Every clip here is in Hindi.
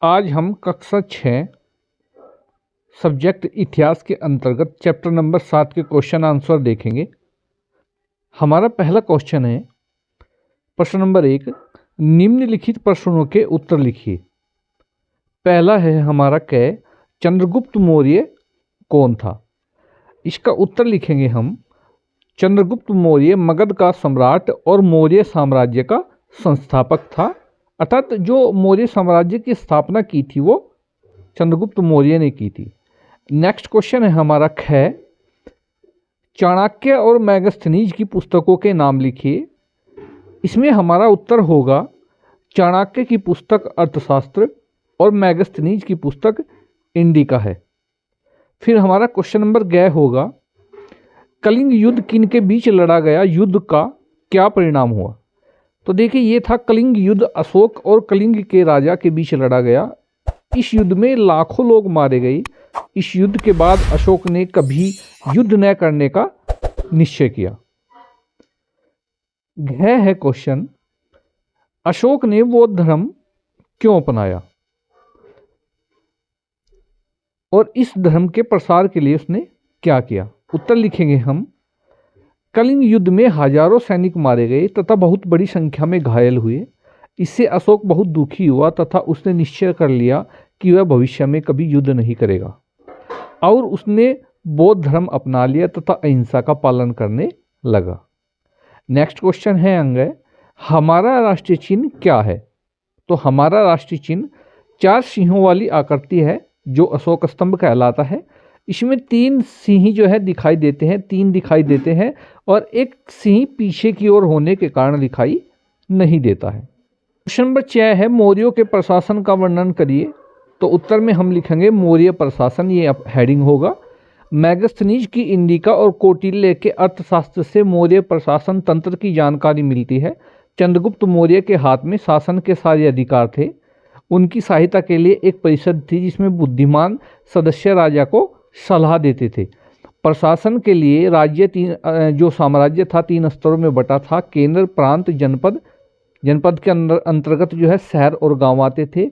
आज हम कक्षा 6 सब्जेक्ट इतिहास के अंतर्गत चैप्टर नंबर 7 के क्वेश्चन आंसर देखेंगे। हमारा पहला क्वेश्चन है, प्रश्न नंबर 1, निम्नलिखित प्रश्नों के उत्तर लिखिए। पहला है हमारा चंद्रगुप्त मौर्य कौन था? इसका उत्तर लिखेंगे हम, चंद्रगुप्त मौर्य मगध का सम्राट और मौर्य साम्राज्य का संस्थापक था। अर्थात जो मौर्य साम्राज्य की स्थापना की थी वो चंद्रगुप्त मौर्य ने की थी। नेक्स्ट क्वेश्चन है हमारा चाणक्य और मैगस्थनीज की पुस्तकों के नाम लिखिए। इसमें हमारा उत्तर होगा चाणक्य की पुस्तक अर्थशास्त्र और मैगस्थनीज की पुस्तक इंडिका है। फिर हमारा क्वेश्चन नंबर होगा, कलिंग युद्ध किन के बीच लड़ा गया, युद्ध का क्या परिणाम हुआ? तो देखिए, ये था कलिंग युद्ध अशोक और कलिंग के राजा के बीच लड़ा गया। इस युद्ध में लाखों लोग मारे गए। इस युद्ध के बाद अशोक ने कभी युद्ध न करने का निश्चय किया। है क्वेश्चन, अशोक ने बौद्ध धर्म क्यों अपनाया और इस धर्म के प्रसार के लिए उसने क्या किया? उत्तर लिखेंगे हम, कलिंग युद्ध में हजारों सैनिक मारे गए तथा बहुत बड़ी संख्या में घायल हुए। इससे अशोक बहुत दुखी हुआ तथा उसने निश्चय कर लिया कि वह भविष्य में कभी युद्ध नहीं करेगा और उसने बौद्ध धर्म अपना लिया तथा अहिंसा का पालन करने लगा। नेक्स्ट क्वेश्चन है हमारा राष्ट्रीय चिन्ह क्या है? तो हमारा राष्ट्रीय चिन्ह 4 सिंहों वाली आकृति है जो अशोक स्तंभ कहलाता है। इसमें 3 सिंह जो है दिखाई देते हैं, 3 दिखाई देते हैं और एक सिंह पीछे की ओर होने के कारण दिखाई नहीं देता है। क्वेश्चन नंबर 6 है, मौर्यों के प्रशासन का वर्णन करिए। तो उत्तर में हम लिखेंगे मौर्य प्रशासन, ये हेडिंग होगा। मैगस्थनीज की इंडिका और कौटिल्य के अर्थशास्त्र से मौर्य प्रशासन तंत्र की जानकारी मिलती है। चंद्रगुप्त मौर्य के हाथ में शासन के सारे अधिकार थे। उनकी सहायता के लिए एक परिषद थी जिसमें बुद्धिमान सदस्य राजा को सलाह देते थे। प्रशासन के लिए राज्य जो साम्राज्य था 3 स्तरों में बटा था। केंद्र, प्रांत, जनपद। जनपद के अंतर्गत जो है शहर और गांव आते थे।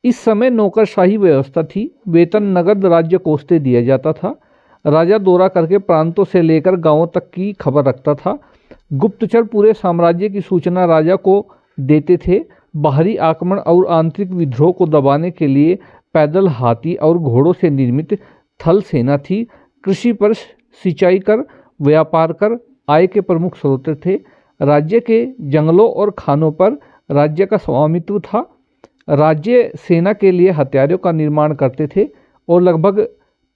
इस समय नौकरशाही व्यवस्था थी। वेतन नगद राज्य कोष से दिया जाता था। राजा दौरा करके प्रांतों से लेकर गांवों तक की खबर रखता था। गुप्तचर पूरे साम्राज्य की सूचना राजा को देते थे। बाहरी आक्रमण और आंतरिक विद्रोह को दबाने के लिए पैदल, हाथी और घोड़ों से निर्मित थल सेना थी। कृषि पर सिंचाई कर, व्यापार कर आय के प्रमुख स्रोत थे। राज्य के जंगलों और खानों पर राज्य का स्वामित्व था। राज्य सेना के लिए हथियारों का निर्माण करते थे और लगभग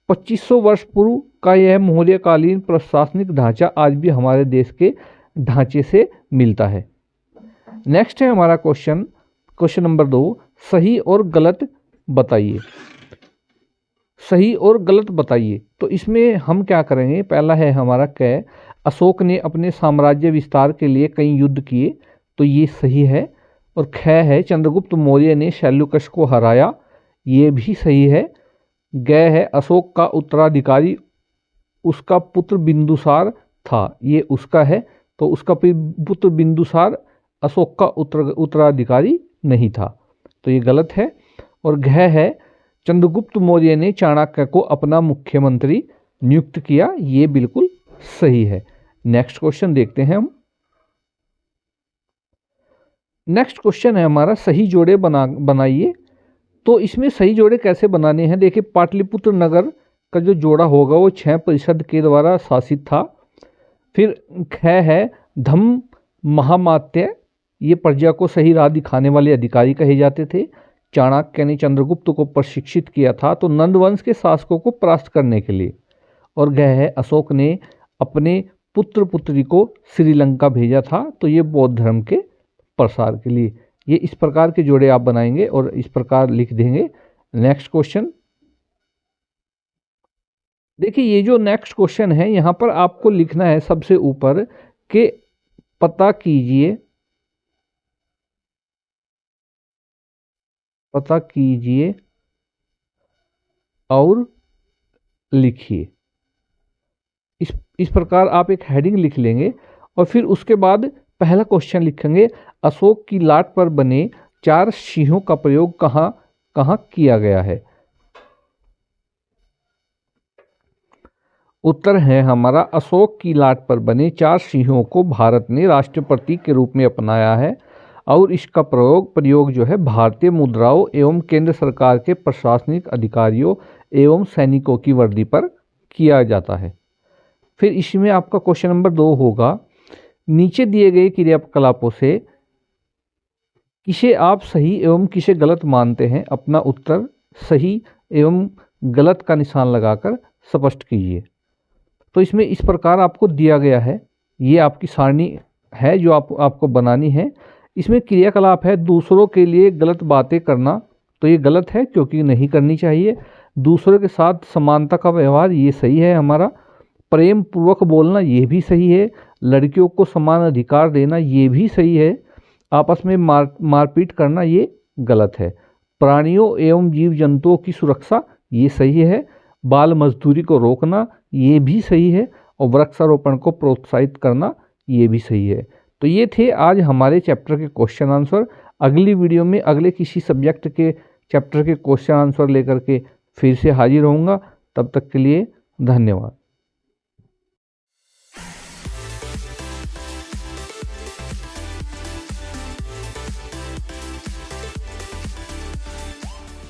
2500 वर्ष पूर्व का यह मौर्यकालीन प्रशासनिक ढांचा आज भी हमारे देश के ढांचे से मिलता है। नेक्स्ट है हमारा क्वेश्चन नंबर 2, सही और गलत बताइए। सही और गलत बताइए। तो इसमें हम क्या करेंगे, पहला है हमारा अशोक ने अपने साम्राज्य विस्तार के लिए कई युद्ध किए, तो ये सही है। और है चंद्रगुप्त मौर्य ने शैल्यूकस को हराया, ये भी सही है। है अशोक का उत्तराधिकारी उसका पुत्र बिंदुसार था, ये उसका है। तो उसका पुत्र बिंदुसार अशोक का उत्तराधिकारी नहीं था, तो ये गलत है। और है चंद्रगुप्त मौर्य ने चाणक्य को अपना मुख्यमंत्री नियुक्त किया, ये बिल्कुल सही है। नेक्स्ट क्वेश्चन देखते हैं हम। नेक्स्ट क्वेश्चन है हमारा, सही जोड़े बनाइए। तो इसमें सही जोड़े कैसे बनाने हैं, देखिए पाटलिपुत्र नगर का जो जोड़ा होगा वो 6 परिषद के द्वारा शासित था। फिर है धम्म महामात्य, ये प्रजा को सही राह दिखाने वाले अधिकारी कहे जाते थे। चाणक्य ने चंद्रगुप्त को प्रशिक्षित किया था तो नंदवंश के शासकों को परास्त करने के लिए। और है अशोक ने अपने पुत्र पुत्री को श्रीलंका भेजा था, तो ये बौद्ध धर्म के प्रसार के लिए। ये इस प्रकार के जोड़े आप बनाएंगे और इस प्रकार लिख देंगे। नेक्स्ट क्वेश्चन देखिए, ये जो नेक्स्ट क्वेश्चन है यहाँ पर आपको लिखना है सबसे ऊपर कि पता कीजिए और लिखिए। इस प्रकार आप एक हेडिंग लिख लेंगे और फिर उसके बाद पहला क्वेश्चन लिखेंगे, अशोक की लाट पर बने 4 सिंहों का प्रयोग कहाँ कहाँ किया गया है? उत्तर है हमारा अशोक की लाट पर बने 4 सिंहों को भारत ने राष्ट्रीय प्रतीक के रूप में अपनाया है और इसका प्रयोग जो है भारतीय मुद्राओं एवं केंद्र सरकार के प्रशासनिक अधिकारियों एवं सैनिकों की वर्दी पर किया जाता है। फिर इसमें आपका क्वेश्चन नंबर 2 होगा, नीचे दिए गए क्रियाकलापों से किसे आप सही एवं किसे गलत मानते हैं? अपना उत्तर सही एवं गलत का निशान लगाकर स्पष्ट कीजिए। तो इसमें इस प्रकार आपको दिया गया है, ये आपकी सारणी है जो आपको बनानी है। इसमें क्रियाकलाप है दूसरों के लिए गलत बातें करना, तो ये गलत है क्योंकि नहीं करनी चाहिए। दूसरों के साथ समानता का व्यवहार, ये सही है हमारा। प्रेम पूर्वक बोलना, ये भी सही है। लड़कियों को समान अधिकार देना, ये भी सही है। आपस में मारपीट करना, ये गलत है। प्राणियों एवं जीव जंतुओं की सुरक्षा, ये सही है। बाल मजदूरी को रोकना, ये भी सही है। और वृक्षारोपण को प्रोत्साहित करना, ये भी सही है। तो ये थे आज हमारे चैप्टर के क्वेश्चन आंसर। अगली वीडियो में अगले किसी सब्जेक्ट के चैप्टर के क्वेश्चन आंसर लेकर के फिर से हाजिर होऊंगा। तब तक के लिए धन्यवाद।